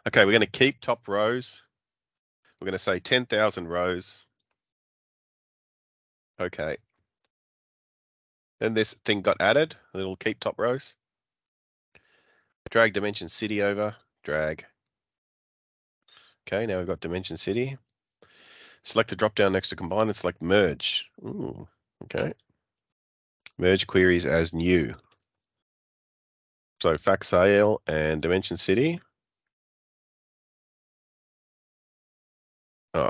Okay, we're going to keep top rows. We're going to say 10,000 rows. Okay. Then this thing got added, a little keep top rows. Drag dimension city over, drag. Okay, now we've got dimension city. Select the drop down next to combine and select merge. Ooh, okay. Merge queries as new. So fact sale and dimension city.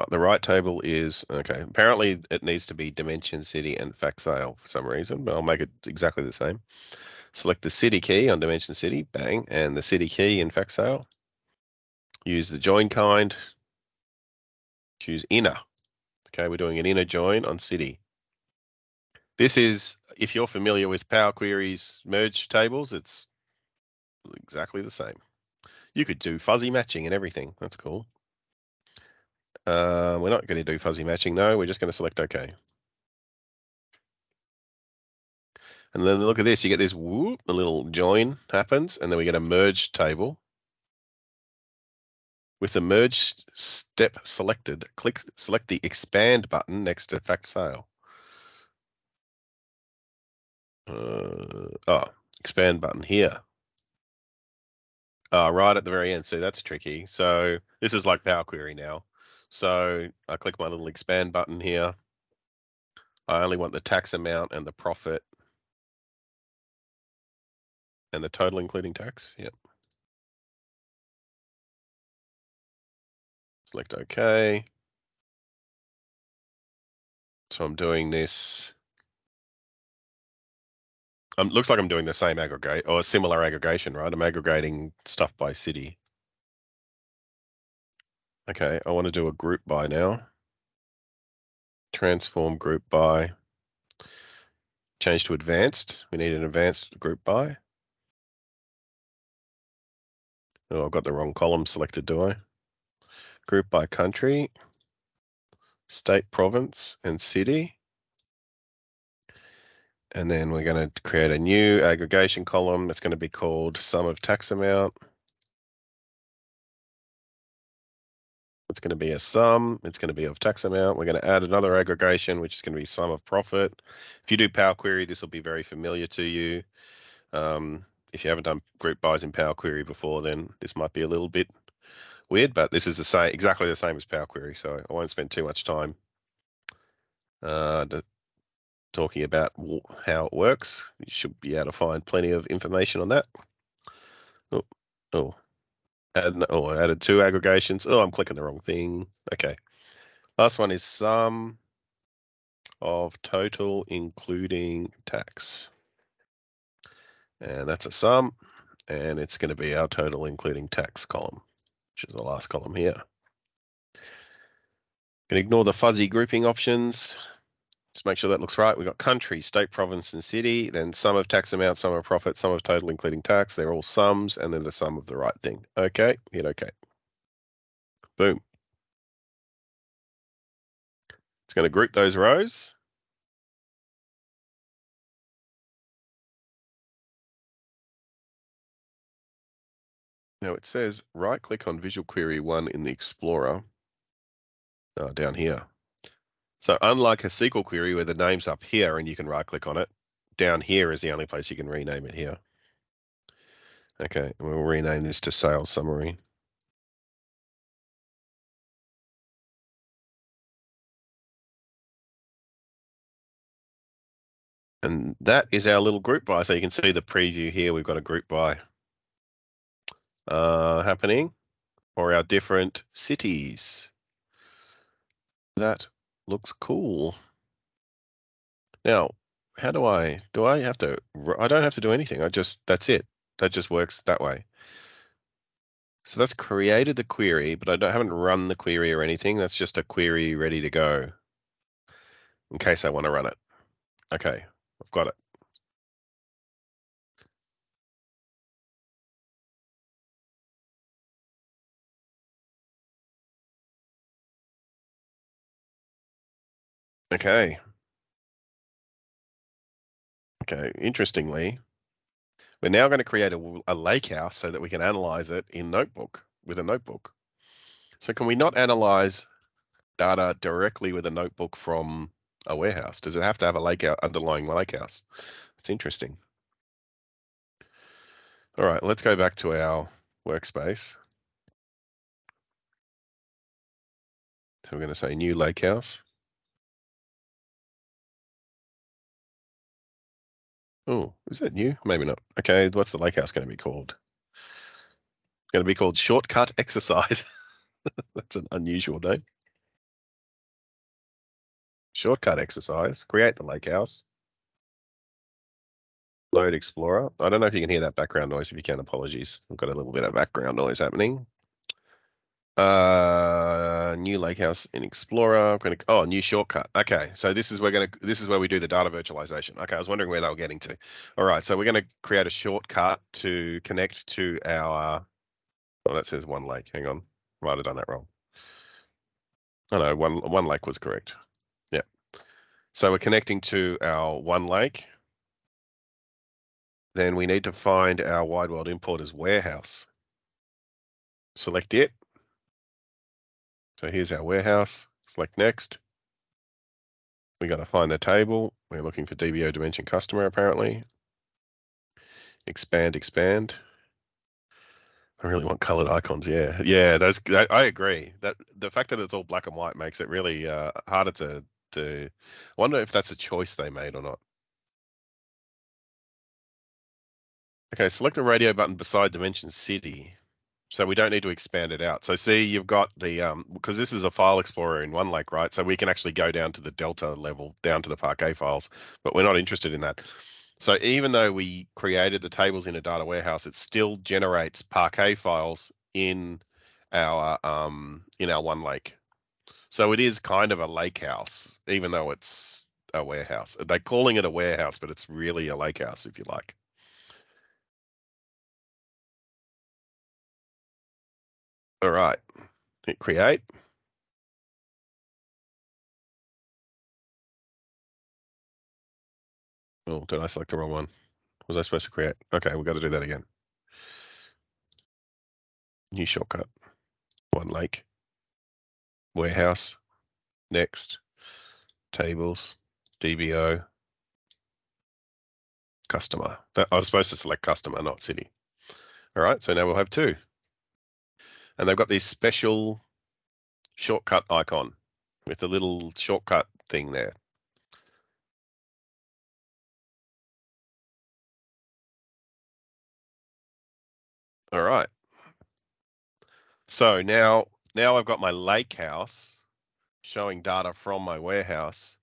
The right table is, okay, apparently it needs to be dimension city and fact sale for some reason, but I'll make it exactly the same. Select the city key on dimension city, bang, and the city key in fact sale. Use the join kind, choose inner. Okay, we're doing an inner join on city. This is, if you're familiar with Power Query's merge tables, it's exactly the same. You could do fuzzy matching and everything. That's cool. We're not going to do fuzzy matching though. We're just going to select OK. And then look at this. You get this whoop, a little join happens, and then we get a merge table. With the merge step selected, select the expand button next to fact sale. Expand button here. Right at the very end. See, that's tricky. So this is like Power Query now. So I click my little expand button here. I only want the tax amount and the profit and the total including tax. Yep. Select OK. So I'm doing this. Looks like I'm doing the same aggregate or a similar aggregation, right? I'm aggregating stuff by city. Okay, I want to do a group by now. Transform group by. Change to advanced. We need an advanced group by. Oh, I've got the wrong column selected, do I? Group by country, state, province, and city. And then we're going to create a new aggregation column that's going to be called sum of tax amount. It's going to be a sum. It's going to be of tax amount. We're going to add another aggregation, which is going to be sum of profit. If you do Power Query, this will be very familiar to you. If you haven't done group bys in Power Query before, then this might be a little bit weird, but this is the same, exactly the same as Power Query, so I won't spend too much time talking about how it works. You should be able to find plenty of information on that. I added two aggregations. Oh, I'm clicking the wrong thing. Okay. Last one is sum of total including tax. And that's a sum, and it's going to be our total including tax column, which is the last column here. Can ignore the fuzzy grouping options. Just make sure that looks right. We've got country, state, province, and city, then sum of tax amount, sum of profit, sum of total including tax. They're all sums, and then the sum of the right thing. Okay, hit OK. Boom. It's going to group those rows. Now it says right-click on Visual Query 1 in the Explorer down here. So unlike a SQL query where the name's up here and you can right click on it, down here is the only place you can rename it here. Okay, and we'll rename this to sales summary. And that is our little group by. So you can see the preview here. We've got a group by happening for our different cities. That looks cool. Now, how do I have to, I don't have to do anything. That's it. That just works that way. So that's created the query, but I haven't run the query or anything. That's just a query ready to go in case I want to run it. Okay, I've got it. Okay. Okay, interestingly, we're now going to create a lakehouse so that we can analyze it in Notebook with a notebook. So can we not analyze data directly with a notebook from a warehouse? Does it have to have a underlying lakehouse? It's interesting. All right, let's go back to our workspace. So we're going to say new lakehouse. Oh, is that new? Maybe not. Okay, what's the lakehouse going to be called? It's going to be called shortcut exercise. That's an unusual name. Shortcut exercise. Create the lakehouse. Load Explorer. I don't know if you can hear that background noise. If you can, apologies. We've got a little bit of background noise happening. New lakehouse in Explorer. I'm going to, new shortcut. Okay, so this is where we do the data virtualization. Okay, I was wondering where they were getting to. All right, so we're going to create a shortcut to connect to our. Oh, that says one lake. Hang on, might have done that wrong. Oh no, one lake was correct. Yeah. So we're connecting to our one lake. Then we need to find our wide world importers warehouse. Select it. So here's our warehouse. Select next. We got to find the table. We're looking for DBO dimension customer apparently. Expand. I really want colored icons. Yeah, I agree. That the fact that it's all black and white makes it really harder to. I wonder if that's a choice they made or not. Okay, select the radio button beside Dimension City. So we don't need to expand it out. So see, you've got the, because this is a file explorer in OneLake, right? So we can actually go down to the Delta level, down to the Parquet files, but we're not interested in that. So even though we created the tables in a data warehouse, it still generates Parquet files in our OneLake. So it is kind of a lake house, even though it's a warehouse. They're calling it a warehouse, but it's really a lake house, if you like. All right, hit create. Oh, did I select the wrong one? Was I supposed to create? Okay, we've got to do that again. New shortcut. One lake. Warehouse. Next. Tables. DBO. Customer. I was supposed to select customer, not city. All right, so now we'll have two. And they've got this special shortcut icon with the little shortcut thing there. All right. So now I've got my lake house showing data from my warehouse,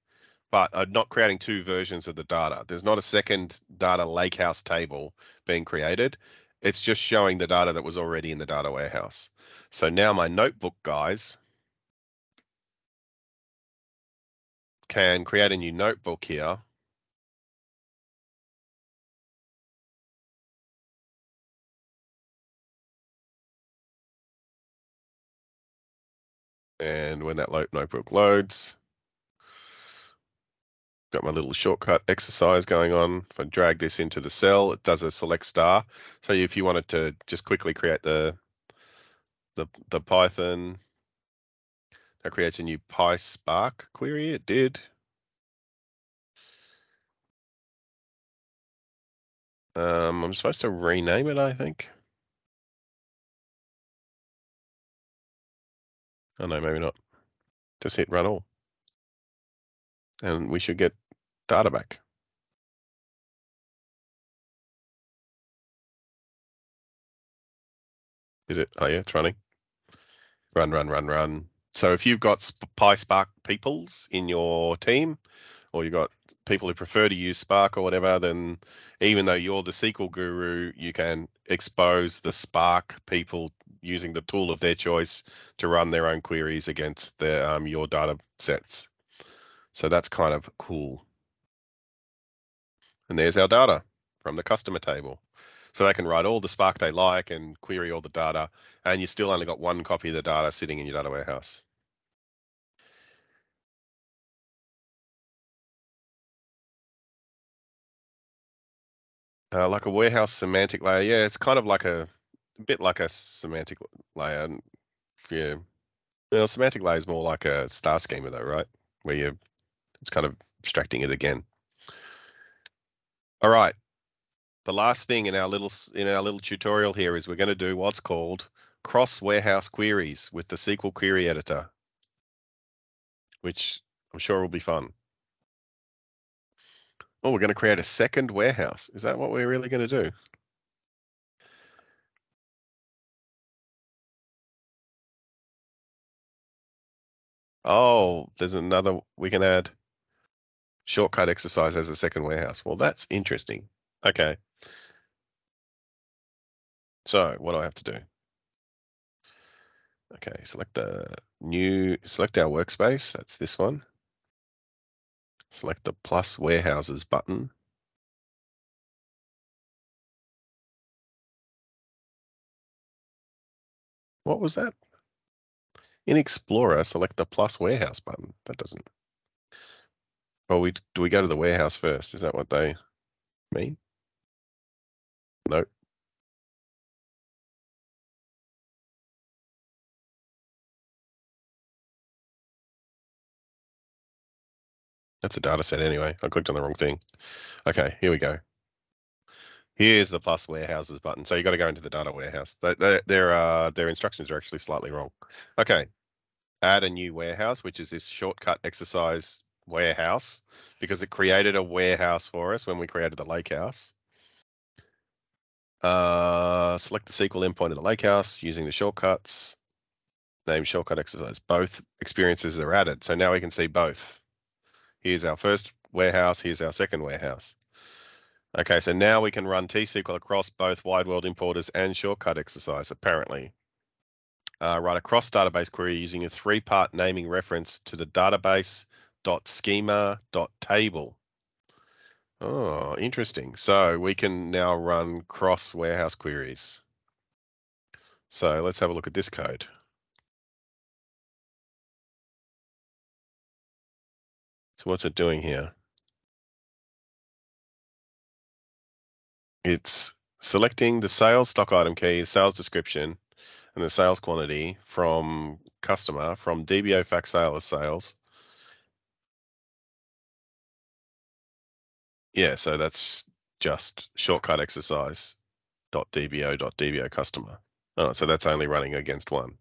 but I'm not creating two versions of the data. There's not a second data lakehouse table being created. It's just showing the data that was already in the data warehouse. So now my notebook guys can create a new notebook here. And when that notebook loads, got my little shortcut exercise going on. If I drag this into the cell, it does a select star. So if you wanted to just quickly create the Python, That creates a new PySpark query. It did. I'm supposed to rename it, I think. Oh no, maybe not. Just hit run all. And we should get data back. Did it? Oh yeah, it's running. Run, run, run, run. So if you've got PySpark peoples in your team, or you've got people who prefer to use Spark or whatever, then even though you're the SQL guru, you can expose the Spark people using the tool of their choice to run their own queries against their your data sets. So that's kind of cool. And there's our data from the customer table. So they can write all the Spark they like and query all the data, and you still only got one copy of the data sitting in your data warehouse. Like a warehouse semantic layer, yeah, it's kind of like a bit like a semantic layer. Yeah, well, semantic layer is more like a star schema, though, right? Where it's kind of abstracting it again. All right, the last thing in our little tutorial here is we're going to do what's called cross warehouse queries with the SQL query editor, which I'm sure will be fun. Oh, we're going to create a second warehouse. Is that what we're really going to do? Oh, there's another, we can add shortcut exercise as a second warehouse. Well, that's interesting. Okay. So what do I have to do? Okay, select our workspace. That's this one. Select the plus warehouses button. What was that? In Explorer, select the plus warehouse button. That doesn't. Oh, do we go to the warehouse first? Is that what they mean? Nope. That's a data set anyway. I clicked on the wrong thing. Okay, here we go. Here's the plus warehouses button. So you got to go into the data warehouse. Their instructions are actually slightly wrong. Okay, add a new warehouse, which is this shortcut exercise warehouse, because it created a warehouse for us when we created the lakehouse. Select the SQL endpoint of the lakehouse using the shortcuts. Name shortcut exercise. Both experiences are added. So now we can see both. Here's our first warehouse. Here's our second warehouse. Okay, so now we can run T-SQL across both wide world importers and shortcut exercise, apparently. Write a cross database query using a 3-part naming reference to the database.schema.table. Oh, interesting. So we can now run cross warehouse queries. So let's have a look at this code. So what's it doing here? It's selecting the sales stock item key, sales description, and the sales quantity from customer from DBO fact sale as sales. Yeah, so that's just shortcut exercise .dbo customer. Oh, so that's only running against one.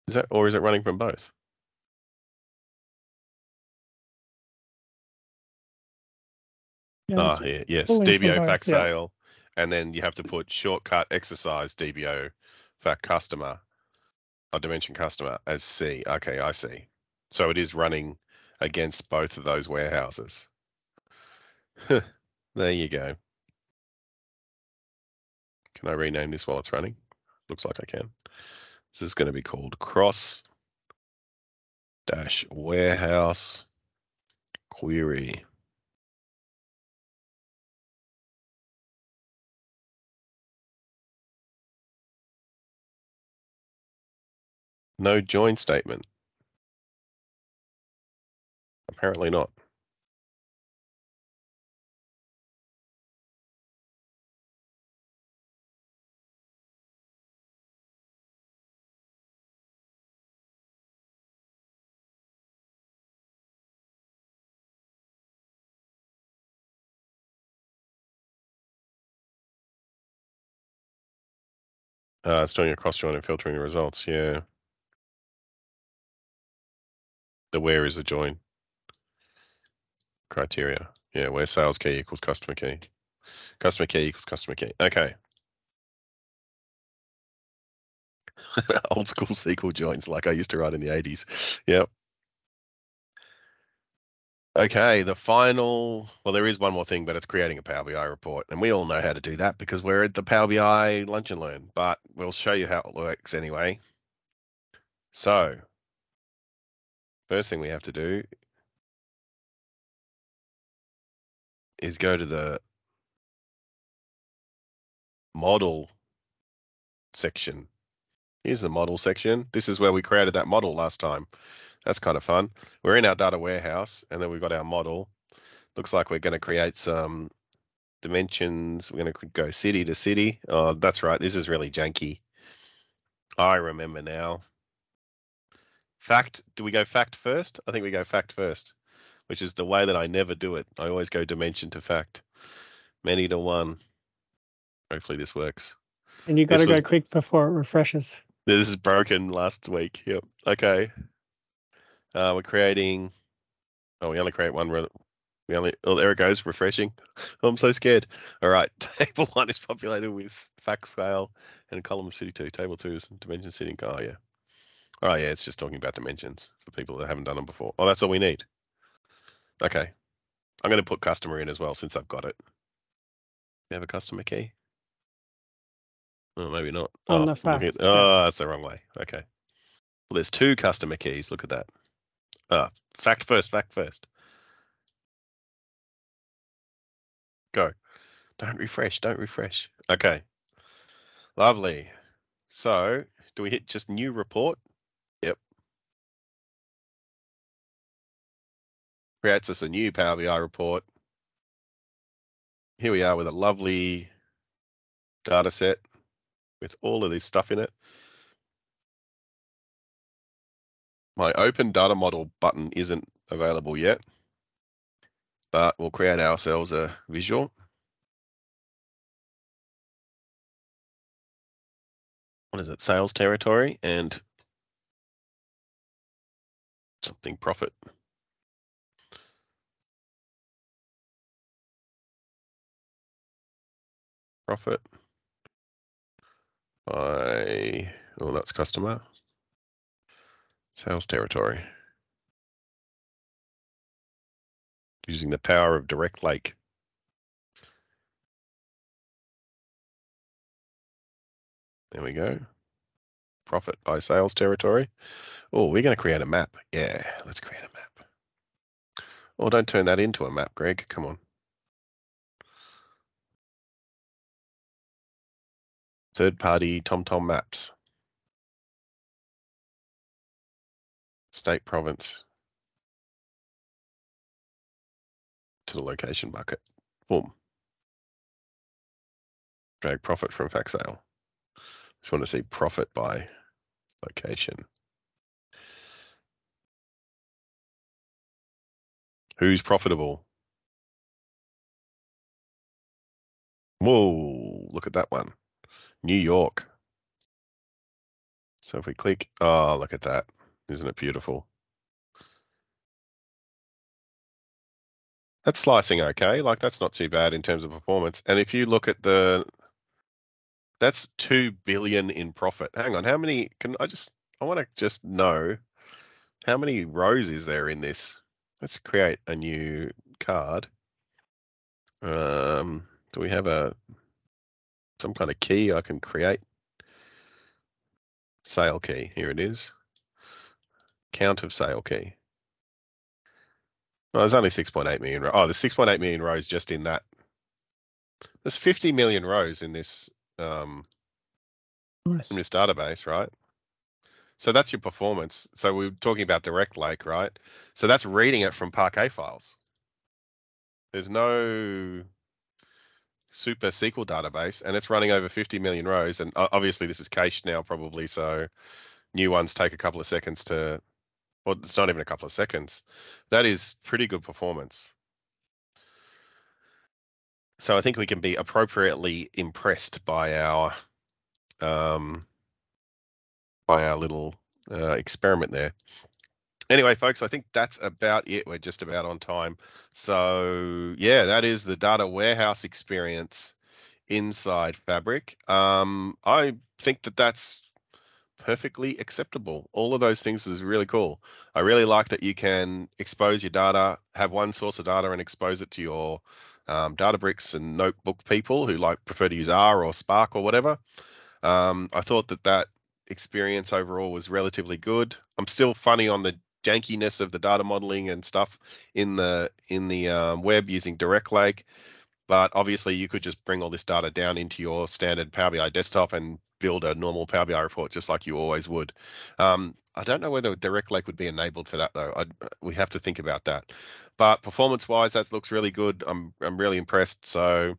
Is it running from both? Yeah, Here, yes, pulling from DBO both, fact yeah. sale, and then you have to put shortcut exercise DBO fact customer or dimension customer as C. Okay, I see. So it is running against both of those warehouses. There you go. Can I rename this while it's running? Looks like I can. This is going to be called cross-warehouse query. No join statement. Apparently not. It's doing a cross join and filtering the results. Yeah. The where is the join criteria. Yeah, where sales key equals customer key. Customer key equals customer key. Okay. Old school SQL joins like I used to write in the 80s. Yep. Okay, the final, well, there is one more thing, but it's creating a Power BI report. And we all know how to do that because we're at the Power BI Lunch and Learn, but we'll show you how it works anyway. So, first thing we have to do is go to the model section. Here's the model section. This is where we created that model last time. That's kind of fun. We're in our data warehouse and then we've got our model. Looks like we're going to create some dimensions. We're going to go city to city. Oh, that's right. This is really janky. I remember now. Fact, do we go fact first? I think we go fact first, which is the way that I never do it. I always go dimension to fact. Many to one. Hopefully this works. And you got to go quick before it refreshes. This is broken last week. Yep. Okay. We're creating. Oh, we only create one. Oh, there it goes. Refreshing. Oh, I'm so scared. All right. Table 1 is populated with fact scale and column city 2. Table 2 is dimension city. Oh, yeah. Oh, yeah. It's just talking about dimensions for people that haven't done them before. Oh, that's all we need. Okay. I'm going to put customer in as well since I've got it. You have a customer key? Oh, maybe not. On the fact. That's the wrong way. Okay. Well, there's 2 customer keys. Look at that. Fact first. Go. Don't refresh. Okay. Lovely. So, do we hit just new report? Yep. Creates us a new Power BI report. Here we are with a lovely data set with all of this stuff in it. My open data model button isn't available yet, but we'll create ourselves a visual. What is it? Sales territory and something profit. Profit by, oh, that's customer. Sales territory. Using the power of Direct Lake. There we go. Profit by sales territory. Oh, we're going to create a map. Yeah, let's create a map. Oh, don't turn that into a map, Greg. Come on. Third-party TomTom maps. State, province. To the location bucket. Boom. Drag profit from fact sale. Just want to see profit by location. Who's profitable? Whoa, look at that one. New York. So if we click, oh, look at that. Isn't it beautiful? That's slicing okay. Like that's not too bad in terms of performance. And if you look at that's 2 billion in profit. Hang on, how many I want to just know how many rows is there in this? Let's create a new card. Do we have some kind of key I can create? Sale key, here it is. Count of sale key. Well, there's only 6.8 million. Oh, there's 6.8 million rows just in that. There's 50 million rows in this Nice. in this database, right? So that's your performance. So we're talking about Direct Lake, right? So that's reading it from Parquet files. There's no super SQL database, and it's running over 50 million rows. And obviously this is cached now probably, so new ones take a couple of seconds to, well, it's not even a couple of seconds. That is pretty good performance. So I think we can be appropriately impressed by our by our little experiment there. Anyway, folks, I think that's about it. We're just about on time. So yeah, that is the data warehouse experience inside Fabric. I think that that's perfectly acceptable. All of those things is really cool. I really like that you can expose your data, have one source of data and expose it to your Databricks and notebook people who prefer to use R or Spark or whatever. I thought that experience overall was relatively good. I'm still funny on the jankiness of the data modeling and stuff in the web using Direct Lake, but obviously you could just bring all this data down into your standard Power BI desktop and build a normal Power BI report just like you always would. I don't know whether Direct Lake would be enabled for that though. We have to think about that. But performance-wise, that looks really good. I'm really impressed. So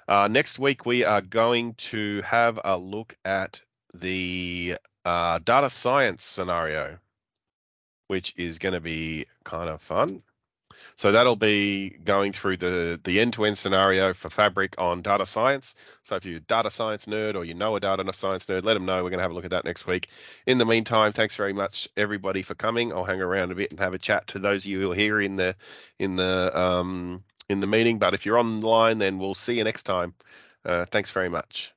next week we are going to have a look at the data science scenario, which is going to be kind of fun. So that'll be going through the end-to-end scenario for Fabric on data science. So if you're a data science nerd or you know a data science nerd, let them know. We're going to have a look at that next week. In the meantime, thanks very much everybody for coming. I'll hang around a bit and have a chat to those of you who are here in the meeting. But if you're online, then we'll see you next time. Thanks very much.